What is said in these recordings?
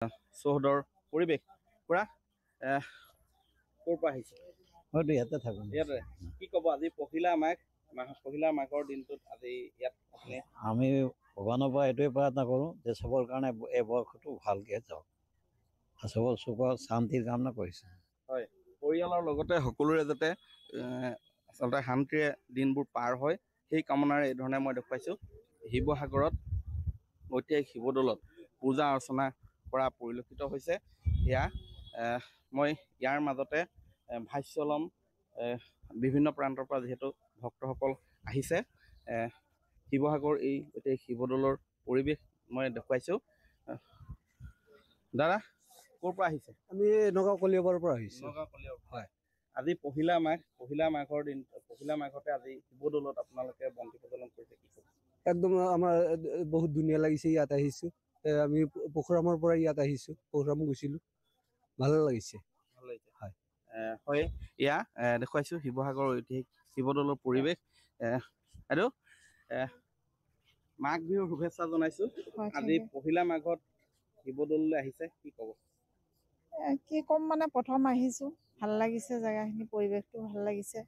চৌহদৰ পৰিৱেশ পুৰা ক'ৰ পৰা আহিছে? হয়তো ইয়াতে থাকোঁ। ইয়াতে কি ক'ব আজি পহিলা মাঘৰ দিনটোত আজি ইয়াত আমি ভগৱানৰ পৰা এইটোৱে প্ৰাৰ্থনা কৰোঁ যে চবৰ কাৰণে এই বৰ্ষটো ভালকৈ যাওক আৰু চবৰ চুখৰ শান্তিৰ কামনা কৰিছে। হয়, পৰিয়ালৰ লগতে সকলোৰে যাতে আচলতে শান্তিৰে দিনবোৰ পাৰ হয় সেই কামনাৰে এই ধৰণে মই দেখুৱাইছোঁ। শিৱসাগৰত ঐতিহাসিক শিৱদৌলত পূজা অৰ্চনা কৰা পৰিলক্ষিত হৈছে। এয়া মই ইয়াৰ মাজতে ভাষ্য ল'ম। বিভিন্ন প্ৰান্তৰ পৰা যিহেতু ভক্তসকল আহিছে, শিৱসাগৰ এই ঐতিহাসিক শিৱদৌলৰ পৰিৱেশ মই দেখুৱাইছোঁ। দাদা ক'ৰ পৰা আহিছে? আমি নগাঁও কলিয়াবৰৰ পৰা আহিছোঁ। নগাঁও কলিয়াবৰ। হয়, আজি পহিলা মাঘৰ দিন, পহিলা মাঘতে আজি শিৱদৌলত আপোনালোকে বন্তি প্ৰজ্বলন কৰিছে, কি ক'ব? একদম আমাৰ বহুত ধুনীয়া লাগিছে। ইয়াত আহিছোঁ, আমি পৰশুৰামৰ পৰা ইয়াত আহিছোঁ, পৰশুৰাম গৈছিলোঁ, ভাল লাগিছে। হয়, হয়, এয়া দেখুৱাইছোঁ শিৱসাগৰ ঐতিহাসিক শিৱদৌলৰ পৰিৱেশ। আৰু মাঘ বিহুৰ শুভেচ্ছা জনাইছোঁ। আজি পহিলা মাঘত শিৱদৌললৈ আহিছে, কি ক'ব? কি ক'ম মানে প্ৰথম আহিছোঁ, ভাল লাগিছে, জেগাখিনি পৰিৱেশটো ভাল লাগিছে।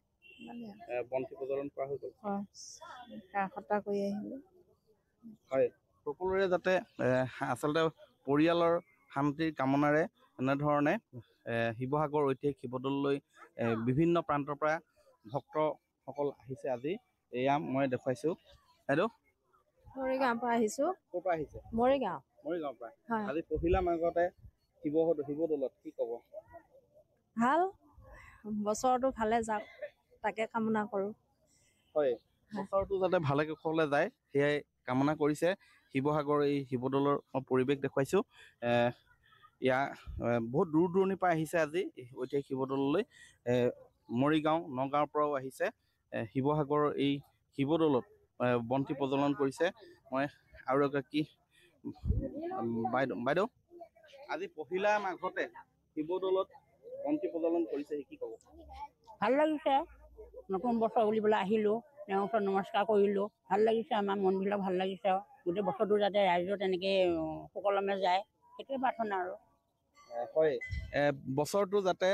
বন্তি প্ৰজ্বলন কৰা হৈ গ'ল। সেৱা কৰি আহিলোঁ। হয়, সকলোৰে যাতে আচলতে পৰিয়ালৰ শান্তিৰ কামনাৰে এনেধৰণে শিৱসাগৰ ঐতিহাসিক শিৱদৌললৈ বিভিন্ন প্ৰান্তৰ পৰা ভক্তসকল আহিছে। আজি এয়া মই দেখুৱাইছোঁ। বাইদেউ মৰিগাঁৱৰ পৰা আহিছোঁ। ক'ৰ পৰা আহিছে? মৰিগাঁৱৰ পৰা। আজি পহিলা মাঘতে শিৱদৌলত কি ক'ব? ভাল, বছৰটো ভালে যাওক তাকে কামনা কৰোঁ। হয়, বছৰটো যাতে ভালে কুশলে যায় সেয়াই কামনা কৰিছে। শিৱসাগৰ এই শিৱদৌলৰ পৰিৱেশ দেখুৱাইছোঁ। ইয়াৰ বহুত দূৰ দূৰণিৰ পৰা আহিছে আজি ঐতিহাসিক শিৱদৌললৈ। মৰিগাঁও, নগাঁৱৰ পৰাও আহিছে। শিৱসাগৰৰ এই শিৱদৌলত বন্তি প্ৰজ্বলন কৰিছে। মই আৰু এগৰাকী বাইদেউ আজি পহিলা মাঘতে শিৱদৌলত বন্তি প্ৰজ্বলন কৰিছে, কি ক'ব? ভাল লাগিছে, নতুন বছৰ বুলিবলৈ আহিলোঁ, তেওঁৰ ওচৰত নমস্কাৰ কৰিলোঁ, ভাল লাগিছে, আমাৰ মনবিলাক ভাল লাগিছে। আৰু গোটেই বছৰটো যাতে ৰাইজৰ তেনেকৈ সুকলমে যায় সেইটোৱে প্ৰাৰ্থনা আৰু। হয়, বছৰটো যাতে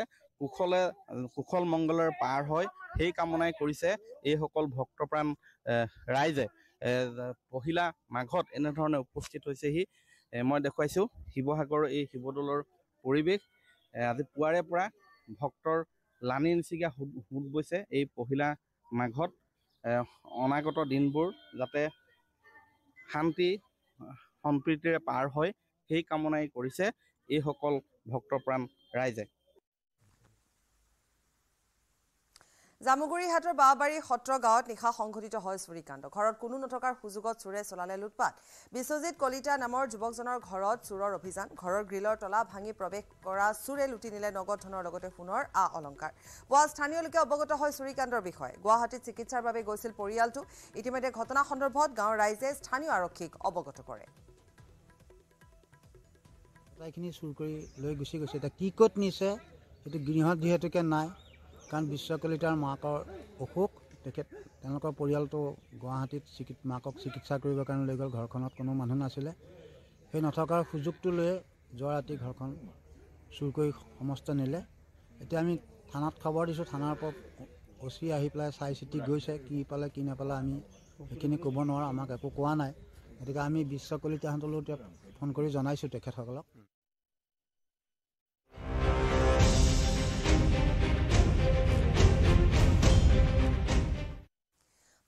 কুশল মংগলেৰে পাৰ হয় সেই কামনাই কৰিছে এইসকল ভক্তপ্ৰাণ ৰাইজে। পহিলা মাঘত এনেধৰণে উপস্থিত হৈছেহি। মই দেখুৱাইছোঁ শিৱসাগৰৰ এই শিৱদৌলৰ পৰিৱেশ। আজি পুৱাৰে পৰা ভক্তৰ লানি নিচিগা সোঁত বৈছে এই পহিলা মাঘত। অনাগত দিনবোৰ যাতে শান্তি সম্প্ৰীতিৰে পাৰ হয় সেই কামনাই কৰিছে এইসকল ভক্তপ্ৰাণ ৰাইজে। জামুগুৰিহাটৰ বাঁহবাৰী সত্ৰ গাঁৱত নিশা সংঘটিত হয় চুৰিকাণ্ড। ঘৰত কোনো নথকাৰ সুযোগত চোৰে চলালে লুটপাট। বিশ্বজিৎ কলিতা নামৰ যুৱকজনৰ ঘৰত চোৰৰ অভিযান। ঘৰৰ গ্ৰিলৰ তলা ভাঙি প্ৰৱেশ কৰা চোৰে লুটি নিলে নগদ ধনৰ লগতে সোণৰ অলংকাৰ। পুৱা স্থানীয় লোকে অৱগত হয় চুৰিকাণ্ডৰ বিষয়ে। গুৱাহাটীত চিকিৎসাৰ বাবে গৈছিল পৰিয়ালটো। ইতিমধ্যে ঘটনা সন্দৰ্ভত গাঁৱৰ ৰাইজে স্থানীয় আৰক্ষীক অৱগত কৰে। এইখিনি চুৰ কৰি লৈ গুচি গৈছে। এতিয়া কি ক'ত নিছে সেইটো গৃহত যিহেতুকে নাই, কাৰণ বিশ্ব কলিতাৰ মাকৰ অসুখ, তেওঁলোকৰ পৰিয়ালটো গুৱাহাটীত মাকক চিকিৎসা কৰিবৰ কাৰণে লৈ গ'ল। ঘৰখনত কোনো মানুহ নাছিলে, সেই নথকাৰ সুযোগটো লৈ যোৱা ৰাতি ঘৰখন চুৰ কৰি সমস্ত নিলে। এতিয়া আমি থানাত খবৰ দিছোঁ, থানাৰ পৰা অচি আহি পেলাই চাই চিতি গৈছে, কি পালে কি নাপালে আমি সেইখিনি ক'ব নোৱাৰোঁ, আমাক একো কোৱা নাই। গতিকে আমি বিশ্ব কলিতাহঁতলৈও এতিয়া ফোন কৰি জনাইছোঁ তেখেতসকলক।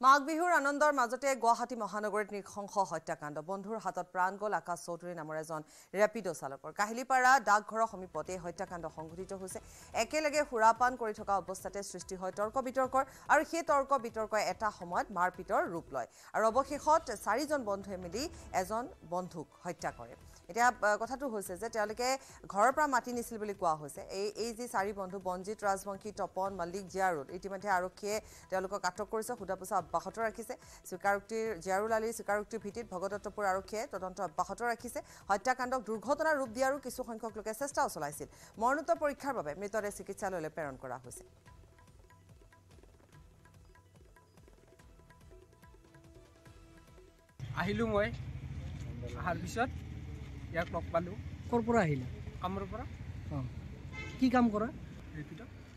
মাঘ বিহুৰ আনন্দৰ মাজতে গুৱাহাটী মহানগৰীত নৃশংস হত্যাকাণ্ড। বন্ধুৰ হাতত প্ৰাণ গ'ল আকাশ চৌধুৰী নামৰ এজন ৰেপিডো চালকৰ। কাহিলীপাৰা ডাকঘৰৰ সমীপতে হত্যাকাণ্ড সংঘটিত হৈছে। একেলগে সুৰাপান কৰি থকা অৱস্থাতে সৃষ্টি হয় তৰ্ক বিতৰ্কৰ, আৰু সেই তৰ্ক বিতৰ্কই এটা সময়ত মাৰপিটৰ ৰূপ লয়, আৰু অৱশেষত 4জন বন্ধুৱে মিলি এজন বন্ধুক হত্যা কৰে। এতিয়া কথাটো হৈছে যে তেওঁলোকে ঘৰৰ পৰা মাতি নিছিল বুলি কোৱা হৈছে। এই যি 4 বন্ধু বনজিৎ ৰাজবংশী, তপন মল্লিক, জিয়াৰুল, ইতিমধ্যে আৰক্ষীয়ে তেওঁলোকক আটক কৰিছে, সোধা-পোছা অব্যাহত ৰাখিছে। জিয়াৰুল আলীৰ স্বীকাৰোক্তিৰ ভিত্তিত ভগদত্তপুৰ আৰক্ষীয়ে তদন্ত অব্যাহত ৰাখিছে। হত্যাকাণ্ডক দুৰ্ঘটনাৰ ৰূপ দিয়াৰো কিছুসংখ্যক লোকে চেষ্টাও চলাইছিল। মৰণোত্তৰ পৰীক্ষাৰ বাবে মৃতদেহ চিকিৎসালয়লৈ প্ৰেৰণ কৰা হৈছে। আহিলোঁ মই, অহাৰ পিছত ইয়াক লগ পালোঁ। ক'ৰ পৰা আহিলে? কামৰ পৰা। অঁ, কি কাম কৰা?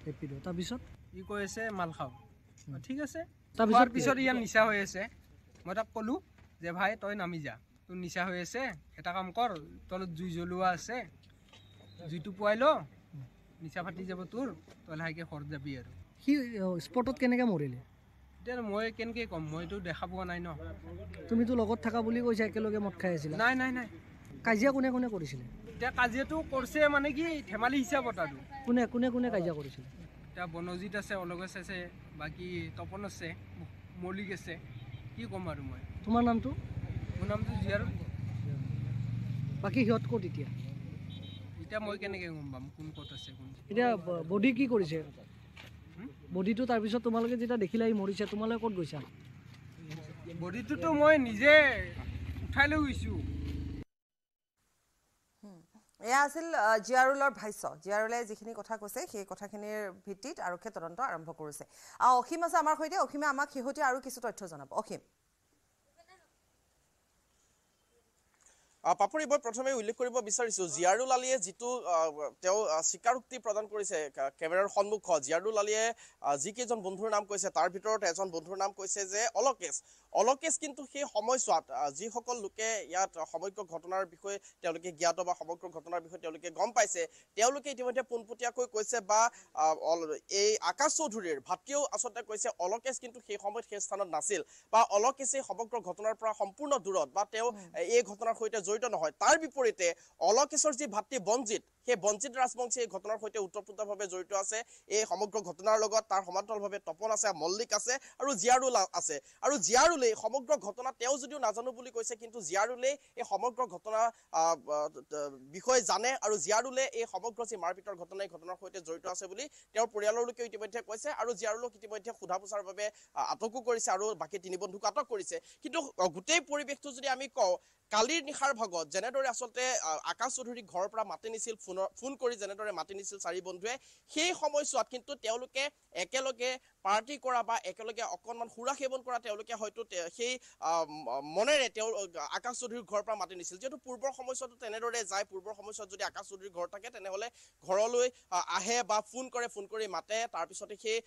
ৰেপিড' তাৰপিছত ই কৈ আছে মাল খাওঁ। ঠিক আছে। তাৰপিছত পিছত ইয়াৰ নিচা হৈ আছে। মই তাক ক'লোঁ যে ভাই তই নামি যা, তোৰ নিচা হৈ আছে, এটা কাম কৰ, তলত জুই জ্বলোৱা আছে, জুইটো পুৱাই ল, নিচা ফাটি যাব তোৰ, তই লাহেকৈ ঘৰত যাবি আৰু। সি স্পটত কেনেকৈ মৰিলে? এতিয়া মই কেনেকৈ ক'ম, মইতো দেখা পোৱা নাই ন। তুমিতো লগত থাকা বুলি কৈছা, একেলগে মদ খাই আছিলা? নাই নাই নাই। কাজিয়া কোনে কোনে কৰিছিলে? এতিয়া কাজিয়াটো কৰিছে মানে কি ধেমালি হিচাপত আৰু। কোনে কোনে কোনে কাজিয়া কৰিছিলে? এতিয়া বনজিত আছে, অলগেশ আছে, বাকী তপন আছে, মৌলিক আছে, কি ক'ম আৰু মই। তোমাৰ নামটো? মোৰ নামটো জিয়াৰুল। বাকী সিহঁত ক'ত এতিয়া? এতিয়া মই কেনেকৈ গম পাম কোন ক'ত আছে কোন। এতিয়া বডি কি কৰিছে? বডিটো তাৰপিছত তোমালোকে যেতিয়া দেখিলা সি মৰিছে, তোমালোকে ক'ত গৈছা? বডিটোতো মই নিজে উঠাই লৈ গৈছোঁ। এয়া আছিল জিয়াৰুলৰ ভাষ্য। জিয়াৰুলে যিখিনি কথা কৈছে সেই কথাখিনিৰ ভিত্তিত আৰক্ষীয়ে তদন্ত আৰম্ভ কৰিছে। আৰু অসীম আছে আমাৰ সৈতে, অসীমে আমাক শেহতীয়া আৰু কিছু তথ্য জনাব। অসীম। পাপৰি, মই প্ৰথমে উল্লেখ কৰিব বিচাৰিছোঁ জিয়াৰুল আলীয়ে যিটো তেওঁ স্বীকাৰোক্তি প্ৰদান কৰিছে কেমেৰাৰ সন্মুখত। জিয়াৰুল আলীয়ে যিকেইজন বন্ধুৰ নাম কৈছে তাৰ ভিতৰত এজন বন্ধুৰ নাম কৈছে যে অলকেশ কিন্তু সেই সময়ছোৱাত যিসকল লোকে ইয়াত সমগ্ৰ ঘটনাৰ বিষয়ে তেওঁলোকে জ্ঞাত বা সমগ্ৰ ঘটনাৰ বিষয়ে তেওঁলোকে গম পাইছে, তেওঁলোকে ইতিমধ্যে পোনপটীয়াকৈ কৈছে বা এই আকাশ চৌধুৰীৰ ভাতৃয়েও আচলতে কৈছে অলকেশ কিন্তু সেই সময়ত সেই স্থানত নাছিল বা অলকেশে সমগ্ৰ ঘটনাৰ পৰা সম্পূৰ্ণ দূৰত বা তেওঁ এই ঘটনাৰ সৈতে জড়িত নহয়। তাৰ বিপৰীতে অলকেশৰ যি ভাতৃ বঞ্জিত, সেই বঞ্জিত ৰাজবংশী এই ঘটনাৰ সৈতে ওতঃপ্ৰোতভাৱে জড়িত আছে। এই সমগ্ৰ ঘটনাৰ লগত তাৰ সমান্তৰালভাৱে তপন আছে, মল্লিক আছে আৰু জিয়াৰুল আছে। আৰু জিয়াৰুলে সমগ্ৰ ঘটনা তেওঁ যদিও নাজানো বুলি কৈছে, কিন্তু জিয়াৰুলে এই সমগ্ৰ ঘটনা বিষয়ে জানে আৰু জিয়াৰুলে এই সমগ্ৰ যি মাৰপিটৰ ঘটনা এই ঘটনাৰ সৈতে জড়িত আছে বুলি তেওঁৰ পৰিয়ালৰ লোকেও ইতিমধ্যে কৈছে। আৰু জিয়াৰুলক ইতিমধ্যে সোধা পোছাৰ বাবে আটকো কৰিছে আৰু বাকী তিনি বন্ধুক আটক কৰিছে। কিন্তু গোটেই পৰিৱেশটো যদি আমি কওঁ, কালিৰ নিশাৰ ভাগত যেনেদৰে আচলতে আকাশ চৌধুৰীক ঘৰৰ পৰা মাতি নিছিল, ফোন কৰি যেনেদৰে মাতি নিছিল চাৰি বন্ধুৱে, সেই সময়ছোৱাত কিন্তু তেওঁলোকে একেলগে পাৰ্টি কৰা বা একেলগে অকণমান সুৰা সেৱন কৰা তেওঁলোকে হয়তো সেই মনেৰে তেওঁ আকাশ চৌধুৰীৰ ঘৰৰ পৰা মাতি নিছিল। যিহেতু পূৰ্বৰ সময়ছোৱাতো তেনেদৰে যায়, পূৰ্বৰ সময়ছোৱাত যদি আকাশ চৌধুৰীৰ ঘৰ থাকে তেনেহ'লে ঘৰলৈ আহে বা ফোন কৰি মাতে, তাৰপিছতে সেই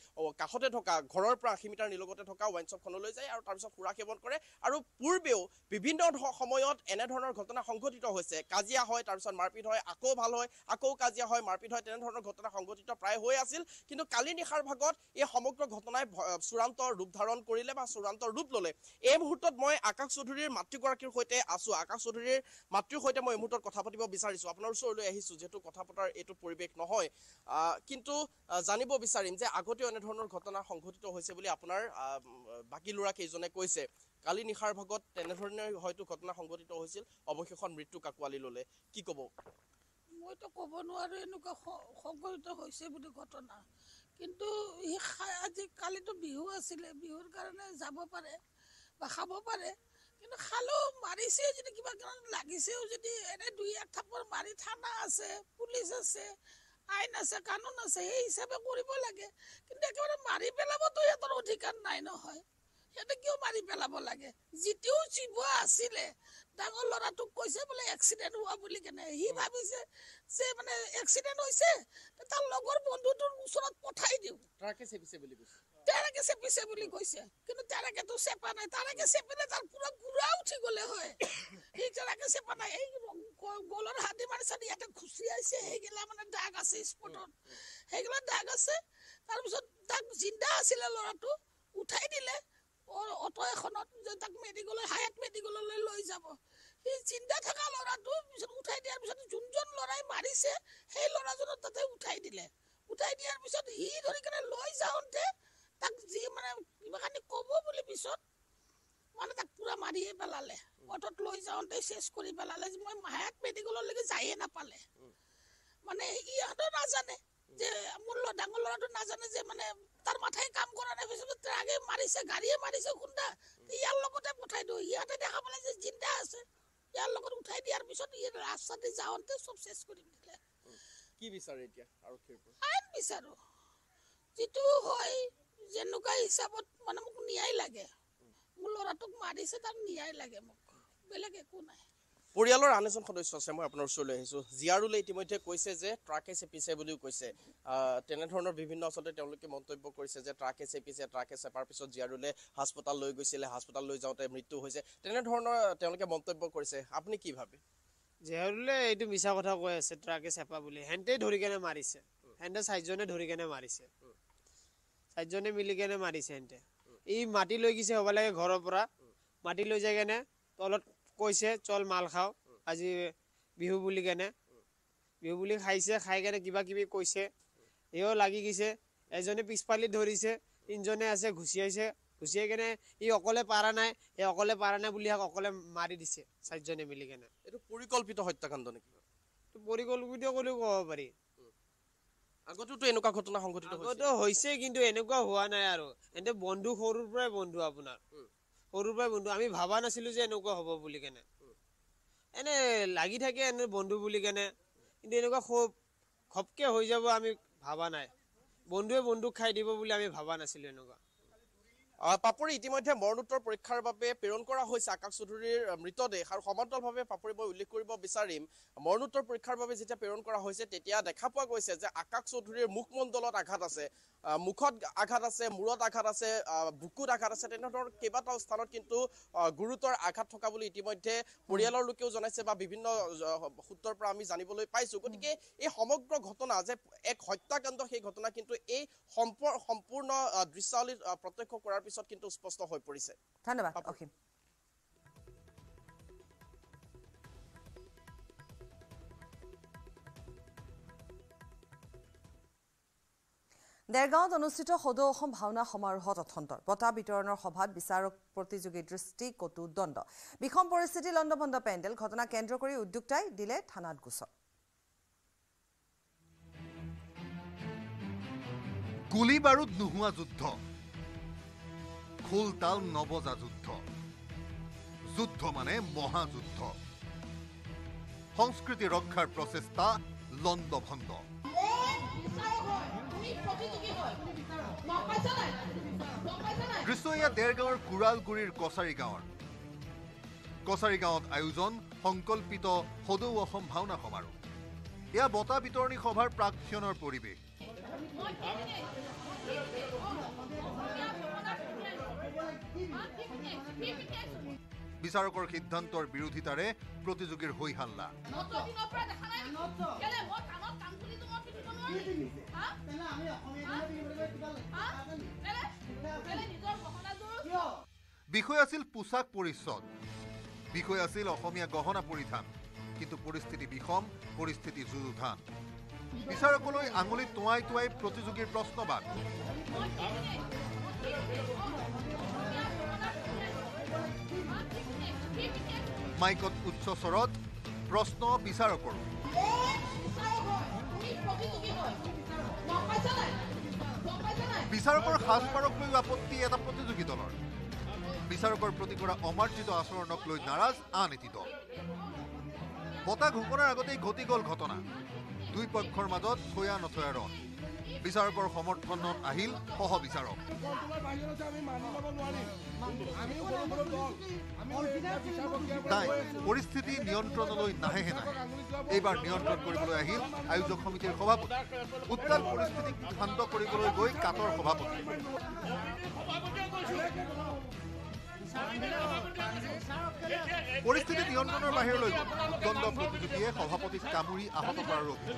কাষতে থকা ঘৰৰ পৰা 80 মিটাৰ নিলগতে থকা ৱাইন শ্বপখনলৈ যায় আৰু তাৰপিছত সুৰা সেৱন কৰে। আৰু পূৰ্বেও বিভিন্ন সময়ত এনেধৰণৰ ঘটনা সংঘটিত হৈছে। কাজিয়া হয়, তাৰপিছত মাৰপিট হয়, আকৌ ভাল হয়, আকৌ কাজিয়া হয়, মাৰপিট হয়, তেনেধৰণৰ ঘটনা সংঘটিত প্ৰায় হৈ আছিল। কিন্তু কালি নিশাৰ ভাগত এই সমগ্ৰ ঘটনাই চূড়ান্ত ৰূপ ধাৰণ কৰিলে বা চূড়ান্ত ৰূপ ল'লে। এই মুহূৰ্তত মই আকাশ চৌধুৰীৰ মাতৃগৰাকীৰ সৈতে আছো। আকাশ চৌধুৰীৰ মাতৃৰ সৈতে মই এই মুহূৰ্তত কথা পাতিব বিচাৰিছো। আপোনাৰ ওচৰলৈ আহিছো, যিহেতু কথা পতাৰ এইটো পৰিৱেশ নহয়, কিন্তু জানিব বিচাৰিম যে আগতেও এনেধৰণৰ ঘটনা সংঘটিত হৈছে বুলি আপোনাৰ বাকী ল'ৰা কেইজনে কৈছে। কালি নিশাৰ ভাগত তেনেধৰণে হয়তো ঘটনা সংঘটিত হৈছিল, অৱশেষত মৃত্যু কাকোৱালি ল'লে। কি ক'ব? মইতো ক'ব নোৱাৰো এনেকুৱা সংঘটিত হৈছে বুলি ঘটনা, কিন্তু আজি কালিতো বিহু আছিলে, বিহুৰ কাৰণে যাব পাৰে বা খাব পাৰে, কিন্তু খালেও মাৰিছে যদি কিবা কাৰণ লাগিছেও যদি এনে দুই এক থাপৰ মাৰি থানা আছে, পুলিচ আছে, আইন আছে, কানুন আছে, সেই হিচাপে কৰিব লাগে। কিন্তু একেবাৰে মাৰি পেলাবতো সিহঁতৰ অধিকাৰ নাই নহয়। সিহঁতে কিয় মাৰি পেলাব লাগে? যিটোও জীৱ আছিলে, ডাঙৰ ল'ৰাটোক কৈছে বোলে এক্সিডেণ্ট হোৱা বুলি কেনে, সি ভাবিছে যে মানে এক্সিডেণ্ট হৈছে, তাৰ লগৰ বন্ধুটোৰ ওচৰত পঠাই দিওঁ, ট্ৰাকে চেপিছে বুলি কৈছে। তেনেকে চেপিছে বুলি কৈছে, কিন্তু তেনেকেতো চেপা নাই। তেনেকে চেপিলে তাৰ পুৰা গুড়া উঠি গ'লে হয়। সি তেনেকে চেপা নাই, এই গলৰ হাতী মাৰিছে, ইয়াতে খুচিয়াইছে, সেইগিলা মানে দাগ আছে স্পটত, সেইগিলা দাগ আছে। তাৰপিছত তাক জিন্দা আছিলে ল'ৰাটো, উঠাই দিলে অটো এখনত যে তাক মেডিকেলৰ হায়াত মেডিকেললৈ লৈ যাব। সি জিন্দা থকা ল'ৰাটো পিছত উঠাই দিয়াৰ পিছত যোনজন ল'ৰাই মাৰিছে সেই ল'ৰাজনক তাতে উঠাই দিলে। উঠাই দিয়াৰ পিছত সি ধৰি কেনে লৈ যাওঁতে তাক যি মানে কিবাখানি ক'ব বুলি পিছত মানে তাক পুৰা মাৰিয়ে পেলালে। অটোত লৈ যাওঁতে চেছ কৰি পেলালে। মই হায়াত মেডিকেললৈকে যায়ে নাপালে। মানে ইহঁতেও নাজানে যে মোৰ ডাঙৰ ল'ৰাটো নাজানে যে মানে তাৰ মাথাই কাম কৰা নাই, ট্ৰাকে মাৰিছে, গাড়ীয়ে মাৰিছে, খুন্দা ইয়াৰ লগতে পঠাই দিওঁ। ইহঁতে দেখা পালে যে জিন্দা আছে, ইয়াৰ লগত উঠাই দিয়াৰ পিছত ৰাস্তাতে যাওঁতে চব চেছ কৰি দিলে। কি বিচাৰে এতিয়া আৰক্ষীৰ পৰা? আইন বিচাৰো, যিটো হয় যেনেকুৱা হিচাপত মানে মোক ন্যায় লাগে। মোৰ ল'ৰাটোক মাৰিছে, তাৰ ন্যায় লাগে মোক, বেলেগ একো নাই। পৰিয়ালৰ আন এজন সদস্য আছে, মই আপোনাৰ ওচৰলৈ আহিছোঁ। জিয়াৰুলে ইতিমধ্যে কৈছে যে ট্ৰাকে চেপিছে বুলিও কৈছে। তেনেধৰণৰ বিভিন্ন আচলতে তেওঁলোকে মন্তব্য কৰিছে যে ট্ৰাকে চেপিছে, ট্ৰাকে চেপাৰ পিছত জিয়াৰুলে হাস্পতাল লৈ গৈছিলে, হাস্পতাল লৈ যাওঁতে মৃত্যু হৈছে, তেনেধৰণৰ তেওঁলোকে মন্তব্য কৰিছে। আপুনি কি ভাবে? জিয়াৰুলে এইটো মিছা কথা কৈ আছে, ট্ৰাকে চেপা বুলি। হেণ্টে ধৰি কেনে মাৰিছে, হেণ্টে 4জনে ধৰি কেনে মাৰিছে, 4জনে মিলি কেনে মাৰিছে। হেণ্টে ই মাটি লৈ গৈছে হ'ব লাগে, ঘৰৰ পৰা মাটি লৈ যাই কেনে তলত কৈছে চল মাল খাওঁ আজি বিহু বুলি কেনে, বিহু বুলি খাইছে, খাই কেনে কিবা কিবি কৈছে, এও লাগি গৈছে। এজনে পিছফালে ধৰিছে, 3জনে আছে ঘুচিয়াইছে, ঘুচিয়াই কেনে ই অকলে পাৰা নাই, বুলি অকলে মাৰি দিছে 4জনে মিলি কেনে। এইটো পৰিকল্পিত হত্যাকাণ্ড নেকি? পৰিকল্পিত কৰিও ক'ব পাৰি। আগতেতো এনেকুৱা ঘটনা সংঘটিত হৈছে, কিন্তু এনেকুৱা হোৱা নাই। আৰু এনে বন্ধু সৰুৰ পৰাই বন্ধু, আপোনাৰ সৰুৰ পৰাই বন্ধু। আমি ভাবা নাছিলো যে এনেকুৱা হ'ব বুলি কেনে, এনে লাগি থাকে এনে বন্ধু বুলি কেনে, কিন্তু এনেকুৱা খপকে হৈ যাব আমি ভাবা নাই। বন্ধুৱে বন্ধুক খাই দিব বুলি আমি ভাবা নাছিলো এনেকুৱা। পাপৰি ইতিমধ্যে মৰণোত্তৰ পৰীক্ষাৰ বাবে প্ৰেৰণ কৰা হৈছে আকাশ চৌধুৰীৰ মৃতদেহ। আৰু সমান্তৰালভাৱে পাপৰি মই উল্লেখ কৰিব বিচাৰিম, মৰণোত্তৰ পৰীক্ষাৰ বাবে যেতিয়া প্ৰেৰণ কৰা হৈছে তেতিয়া দেখা পোৱা গৈছে যে আকাশ চৌধুৰীৰ মুখমণ্ডলত আঘাত আছে, মুখত আঘাত আছে, মূৰত আঘাত আছে, বুকুত আঘাত আছে, তেনেধৰণৰ কেইবাটাও স্থানত কিন্তু গুৰুতৰ আঘাত থকা বুলি ইতিমধ্যে পৰিয়ালৰ লোকেও জনাইছে বা বিভিন্ন সূত্ৰৰ পৰা আমি জানিবলৈ পাইছো। গতিকে এই সমগ্ৰ ঘটনা যে এক হত্যাকাণ্ড, সেই ঘটনা কিন্তু এই সম্পূৰ্ণ দৃশ্যাৱলী প্ৰত্যক্ষ কৰাৰ পিছত কিন্তু স্পষ্ট হৈ পৰিছে। ধন্যবাদ অসীম। দেৰগাঁৱত অনুষ্ঠিত সদৌ অসম ভাওনা সমাৰোহত অথন্তৰ বঁটা বিতৰণৰ সভাত বিচাৰক প্ৰতিযোগী দৃষ্টি কটু দণ্ড। বিষম পৰিস্থিতি লণ্ডভণ্ড পেণ্ডেল ঘটনা কেন্দ্ৰ কৰি উদ্যোক্তাই দিলে থানাত গোচৰ। গুলি বাৰুদ নোহোৱা যুদ্ধ, খোল তাল নবজা যুদ্ধ, যুদ্ধ মানে মহাযুদ্ধ। সংস্কৃতি ৰক্ষাৰ প্ৰচেষ্টা লণ্ডভণ্ড। দৃশ্য এয়া দেৰগাঁৱৰ কুৰালগুৰিৰ কছাৰী গাঁৱৰ। কছাৰী গাঁৱত আয়োজন সংকল্পিত সদৌ অসম ভাওনা সমাৰোহ। এয়া বঁটা বিতৰণী সভাৰ প্ৰাক্ষণৰ পৰিৱেশ। বিচাৰকৰ সিদ্ধান্তৰ বিৰোধিতাৰে প্ৰতিযোগীৰ হৈ হাল্লা। বিষয় আছিল পোছাক পৰিচ্ছদ, বিষয় আছিল অসমীয়া গহনা পৰিধান, কিন্তু পৰিস্থিতি বিষম, পৰিস্থিতি যুযুধান। বিচাৰকলৈ আঙুলিত টোৱাই টোৱাই প্ৰতিযোগীৰ প্ৰশ্নবাদ। মাইকত উচ্চ স্বৰত প্ৰশ্ন বিচাৰকৰ। বিচাৰকৰ সাজপাৰক লৈ আপত্তি এটা প্ৰতিযোগী দলৰ। বিচাৰকৰ প্ৰতি কৰা অমাৰ্জিত আচৰণক লৈ নাৰাজ আন এটি দল। বঁটা ঘোষণাৰ আগতেই ঘটি গ'ল ঘটনা। দুই পক্ষৰ মাজত থৈয়া নথৈয়া ৰণ। বিচাৰকৰ সমৰ্থনত আহিল সহ বিচাৰক। তাই পৰিস্থিতি নিয়ন্ত্ৰণলৈ নাহেহে নাহে। এইবাৰ নিয়ন্ত্ৰণ কৰিবলৈ আহিল আয়োজক সমিতিৰ সভাপতি। উত্তাল পৰিস্থিতিক শান্ত কৰিবলৈ গৈ কাটৰ সভাপতি। পৰিস্থিতি নিয়ন্ত্ৰণৰ বাহিৰলৈ দণ্ড প্ৰতিযোগীয়ে সভাপতিক কামুৰি আহত কৰাৰ অভিযোগ।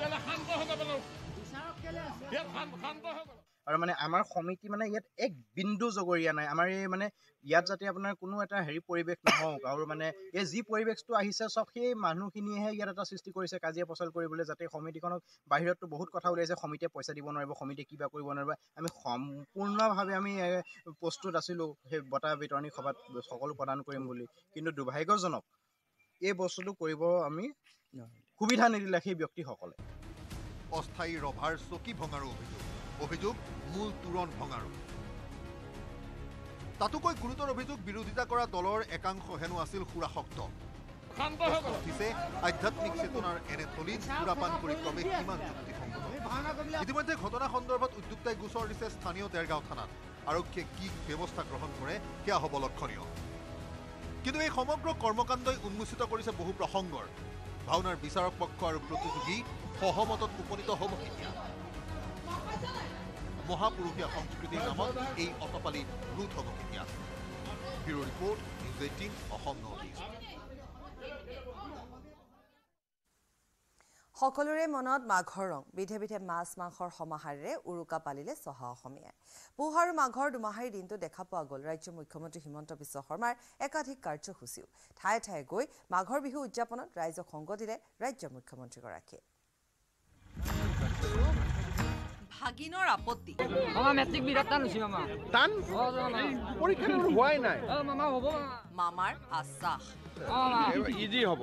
আৰু মানে আমাৰ সমিতি মানে ইয়াত এক বিন্দু জগৰীয়া নাই। আমাৰ এই মানে ইয়াত যাতে আপোনাৰ কোনো এটা পৰিৱেশ নহওক, আৰু মানে এই যি পৰিৱেশটো আহিছে চব সেই মানুহখিনিয়েহে ইয়াত এটা সৃষ্টি কৰিছে কাজিয়া পচাল কৰিবলৈ, যাতে সমিতিখনক বাহিৰততো বহুত কথা ওলাইছে, সমিতিয়ে পইচা দিব নোৱাৰিব, সমিতিয়ে কিবা কৰিব নোৱাৰিব। আমি সম্পূৰ্ণভাৱে আমি প্ৰস্তুত আছিলোঁ সেই বঁটা বিতৰণী সভাত সকলো প্ৰদান কৰিম বুলি, কিন্তু দুৰ্ভাগ্যজনক এই বস্তুটো কৰিব আমি সুবিধা নিদিলে সেই ব্যক্তিসকলে। অস্থায়ী ৰভাৰ চকী ভঙাৰো অভিযোগ মূল তোৰণ ভঙাৰো। তাতোকৈ গুৰুতৰ অভিযোগ বিৰোধিতা কৰা দলৰ একাংশ হেনো আছিল সুৰাসক্ত। উঠিছে আধ্যাত্মিক চেতনাৰ এনে থলীত সুৰাপান কৰি ক্ৰমে কিমান যুক্তিসংগত। ইতিমধ্যে ঘটনা সন্দৰ্ভত উদ্যোক্তাই গোচৰ দিছে স্থানীয় দেৰগাঁও থানাত। আৰক্ষীয়ে কি ব্যৱস্থা গ্ৰহণ কৰে সেয়া হ'ব লক্ষণীয়। কিন্তু এই সমগ্ৰ কৰ্মকাণ্ডই উন্মোচিত কৰিছে বহু প্ৰসংগৰ। ভাওনাৰ বিচাৰক পক্ষ আৰু প্ৰতিযোগী সহমতত উপনীত হ'ব কেতিয়া? মহাপুৰুষীয়া সংস্কৃতিৰ নামত এই অতপালি ৰোধ হ'ব কেতিয়া? Bureau report, news 18 Assam North east. সকলোৰে মনত মাঘৰ ৰং। বিধে বিধে মাছ মাংসৰ সমাহাৰেৰে উৰুকা পালিলে চহা অসমীয়াই। পুহ আৰু মাঘৰ দুমাহীৰ দিনটো দেখা পোৱা গ'ল ৰাজ্যৰ মুখ্যমন্ত্ৰী হিমন্ত বিশ্ব শৰ্মাৰ একাধিক কাৰ্যসূচীও। ঠায়ে ঠায়ে গৈ মাঘৰ বিহু উদযাপনত ৰাইজক সংগ দিলে ৰাজ্যৰ মুখ্যমন্ত্ৰীগৰাকীয়ে। ভাগিনৰ আপত্তি মেট্ৰিক বিৰাট টান হৈছে মামা। টান পৰীক্ষা হোৱাই নাই মামা হ'ব মামাৰ আশ্বাস ইজি হ'ব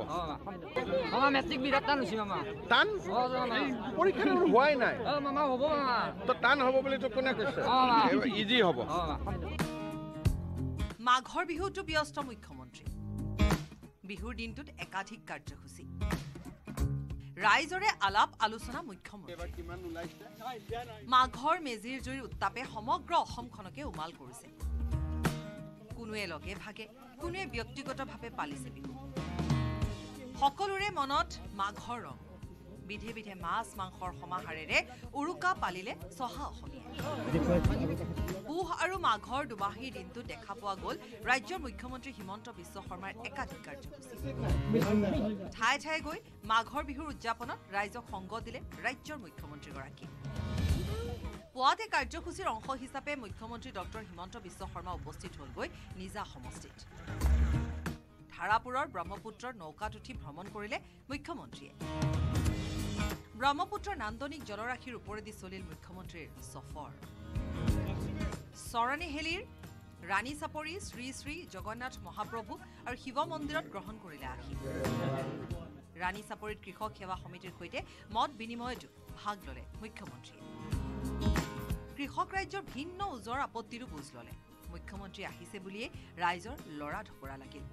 মামা মেট্ৰিক বিৰাট টান হৈছে মামা। টান পৰীক্ষা হোৱাই নাই মামা হ'ব মামা। তো টান হ'ব বুলি তো কোনে কৈছে ইজি হ'ব। মাঘৰ বিহুতো ব্যস্ত মুখ্যমন্ত্ৰী। বিহুৰ দিনটোত একাধিক কাৰ্যসূচী। ৰাইজৰে আলাপ আলোচনা মুখ্যমন্ত্ৰী। মাঘৰ মেজিৰ জুইৰ উত্তাপে সমগ্ৰ অসমখনকে উমাল কৰিছে। কোনোৱে লগে ভাগে, কোনোৱে ব্যক্তিগতভাৱে পালিছে বিহু। সকলোৰে মনত মাঘৰ ৰং। বিধে বিধে মাছ মাংসৰ সমাহাৰেৰে উৰুকা পালিলে চহা অসমীয়াই। পুহ আৰু মাঘৰ দুমাহীৰ দিনটো দেখা পোৱা গ'ল ৰাজ্যৰ মুখ্যমন্ত্ৰী হিমন্ত বিশ্ব শৰ্মাৰ একাধিক কাৰ্যসূচী। ঠায়ে ঠায়ে গৈ মাঘৰ বিহুৰ উদযাপনত ৰাইজক সংগ দিলে ৰাজ্যৰ মুখ্যমন্ত্ৰীগৰাকী। পুৱাতে কাৰ্যসূচীৰ অংশ হিচাপে মুখ্যমন্ত্ৰী ডক্টৰ হিমন্ত বিশ্ব শৰ্মা উপস্থিত হ'লগৈ নিজা সমষ্টিত। ধাৰাপুৰৰ ব্ৰহ্মপুত্ৰৰ নৌকাত উঠি ভ্ৰমণ কৰিলে মুখ্যমন্ত্ৰীয়ে। ব্ৰহ্মপুত্ৰৰ নান্দনিক জলৰাশিৰ ওপৰেদি চলিল মুখ্যমন্ত্ৰীৰ সফৰ। চৰণীহেলিৰ ৰাণী চাপৰি শ্ৰী শ্ৰী জগন্নাথ মহাপ্ৰভু আৰু শিৱ মন্দিৰত গ্ৰহণ কৰিলে আশীষ। ৰাণী চাপৰিত কৃষক সেৱা সমিতিৰ সৈতে মত বিনিময়তো ভাগ ল'লে মুখ্যমন্ত্ৰীয়ে। কৃষক ৰাজ্যৰ ভিন্ন ওজৰ আপত্তিৰো বুজ ল'লে। মুখ্যমন্ত্ৰী আহিছে বুলিয়ে ৰাইজৰ লৰা ঢপৰা লাগিল।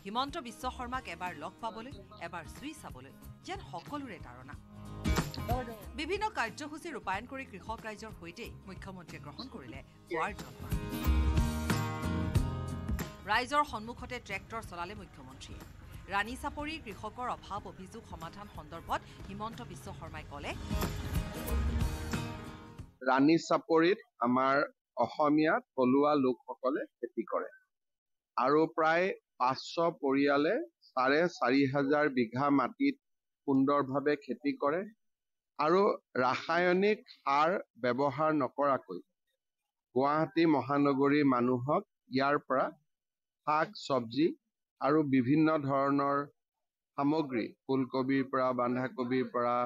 হিমন্ত বিশ্ব শৰ্মাক এবাৰ লগ পাবলৈ, এবাৰ চুই চাবলৈ যেন সকলোৰে তাৰণা। বিভিন্ন কাৰ্যসূচী ৰূপায়ণ কৰি কৃষক ৰাইজৰ সৈতে মুখ্যমন্ত্ৰীয়ে গ্ৰহণ কৰিলে পুৱাৰ জলপান। ৰাইজৰ সন্মুখতে ট্ৰেক্টৰ চলালে মুখ্যমন্ত্ৰীয়ে। ৰাণী চাপৰিৰ কৃষকৰ অভাৱ অভিযোগ সমাধান সন্দৰ্ভত হিমন্ত বিশ্ব শৰ্মাই ক'লে, ৰাণী চাপৰিত আমাৰ অসমীয়া থলুৱা লোকসকলে খেতি কৰে আৰু প্ৰায় 500 পৰিয়ালে 4,500 বিঘা মাটিত সুন্দৰভাৱে খেতি কৰে আৰু ৰাসায়নিক সাৰ ব্যৱহাৰ নকৰাকৈ গুৱাহাটী মহানগৰীৰ মানুহক ইয়াৰ পৰা শাক চব্জি আৰু বিভিন্ন ধৰণৰ সামগ্ৰী, ফুলকবিৰ পৰা বন্ধাকবিৰ পৰা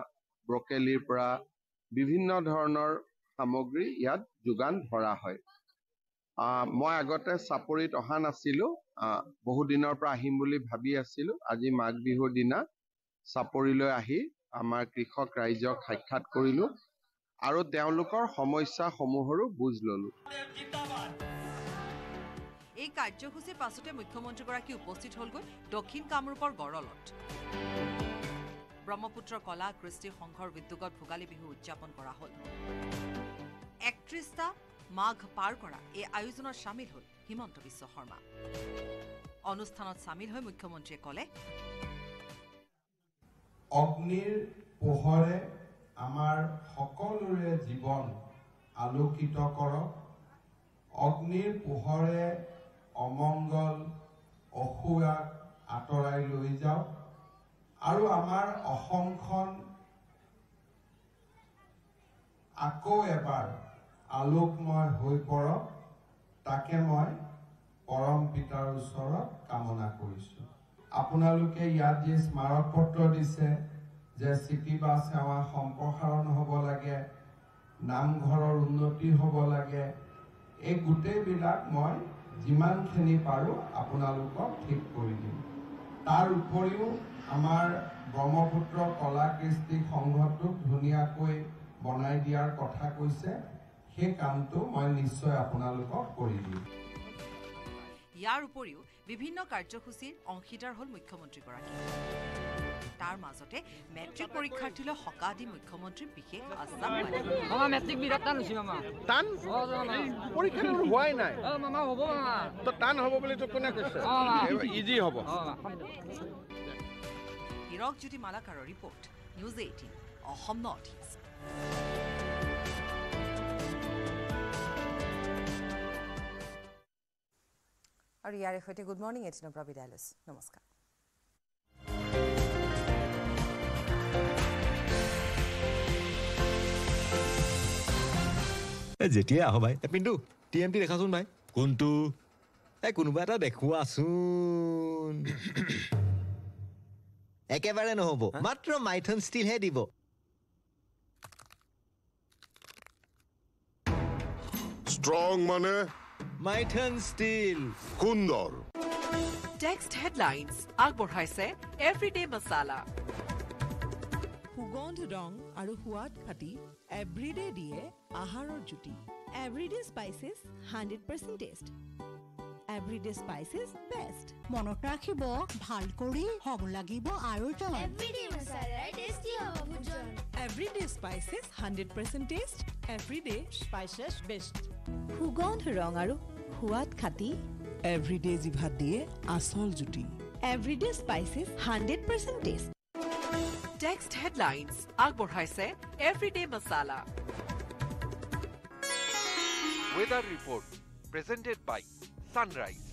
ব্ৰকলিৰ পৰা বিভিন্ন ধৰণৰ সামগ্ৰী ইয়াত যোগান ধৰা হয়। মই আগতে চাপৰিত অহা নাছিলোঁ, বহুদিনৰ পৰা আহিম বুলি ভাবি আছিলোঁ। আজি মাঘ বিহুৰ দিনা চাপৰিলৈ আহি আমাৰ কৃষক ৰাইজক সাক্ষাৎ কৰিলোঁ আৰু তেওঁলোকৰ সমস্যাসমূহৰো বুজ ল'লোঁ। এই কাৰ্যসূচীৰ পাছতে মুখ্যমন্ত্ৰীগৰাকী উপস্থিত হ'লগৈ দক্ষিণ কামৰূপৰ গড়লত। ব্ৰহ্মপুত্ৰ কলা কৃষ্টি সংঘৰ উদ্যোগত ভোগালী বিহু উদযাপন কৰা হ'ল। 31টা মাঘ পাৰ কৰা এই আয়োজনত সামিল হ'ল হিমন্ত বিশ্ব শৰ্মা। অনুষ্ঠানত সামিল হৈ মুখ্যমন্ত্ৰীয়ে ক'লে, অগ্নিৰ পোহৰে আমাৰ সকলোৰে জীৱন আলোকিত কৰক। অগ্নিৰ পোহৰে অমংগল অসুয়াক আঁতৰাই লৈ যাওক আৰু আমাৰ অসমখন আকৌ এবাৰ আলোকময় হৈ পৰক, তাকে মই পৰম পিতাৰ ওচৰত কামনা কৰিছোঁ। আপোনালোকে ইয়াত যি স্মাৰক পত্ৰ দিছে যে চিটি বাছ সেৱা সম্প্ৰসাৰণ হ'ব লাগে, নামঘৰৰ উন্নতি হ'ব লাগে, এই গোটেইবিলাক মই যিমানখিনি পাৰোঁ আপোনালোকক ঠিক কৰি দিম। তাৰ উপৰিও আমাৰ ব্ৰহ্মপুত্ৰ কলা কৃষ্টি সংঘটোক ধুনীয়াকৈ বনাই দিয়াৰ কথা কৈছে, সেই কামটো মই নিশ্চয় আপোনালোকক কৰি দিম। ইয়াৰ উপৰিও বিভিন্ন কাৰ্যসূচীৰ অংশীদাৰ হ'ল মুখ্যমন্ত্ৰীগৰাকী। তাৰ মাজতে মেট্ৰিক পৰীক্ষাৰ্থীলৈ সকাহ দি মুখ্যমন্ত্ৰীৰ বিশেষ আশ্বাস মামা মেট্ৰিক বিৰাট টান হৈছে মামা টান পৰীক্ষা হোৱাই নাই মামা হ'ব মামা তো টান হ'ব বুলি তোক কোনে কৈছে ইজি হ'ব হিৰকজ্যোতি মালাকাৰৰ report news 18 Assam North East আৰু ইয়াৰে সৈতে গুড মৰ্ণিং 18 পৰা বিদায় লৈছো নমস্কাৰ যেতিয়া আহ ভাই পিন্তু টিএমটি দেখাচোন ভাই কোনটো কোনোবা এটা দেখুৱাচোন একেবাৰে নহ'ব মাত্ৰ মাইথন ষ্টিলহে দিব ষ্ট্ৰং মানে মাইথন ষ্টিল সুন্দৰ টেক্সট হেডলাইনছ আগবঢ়াইছে এভৰিডে মছালা সুগন্ধ ৰং আৰু সোৱাদ খাটি এভৰিডে দিয়ে আহাৰৰ জুতি everyday spices 100% test everyday spices best মনত ৰাখিব ভাল কৰি হব লাগিব আৰু এভৰিডে মছালা টেষ্টি হ'ব ভোজন everyday spices 100% test everyday spices best সুগন্ধ ৰং আৰু সোৱাদ খাটি এভৰিডে জিভাত দিয়ে আচল জুতি everyday spices 100% test text headlines আগবঢ়াইছে everyday masala Weather report presented by Sunrise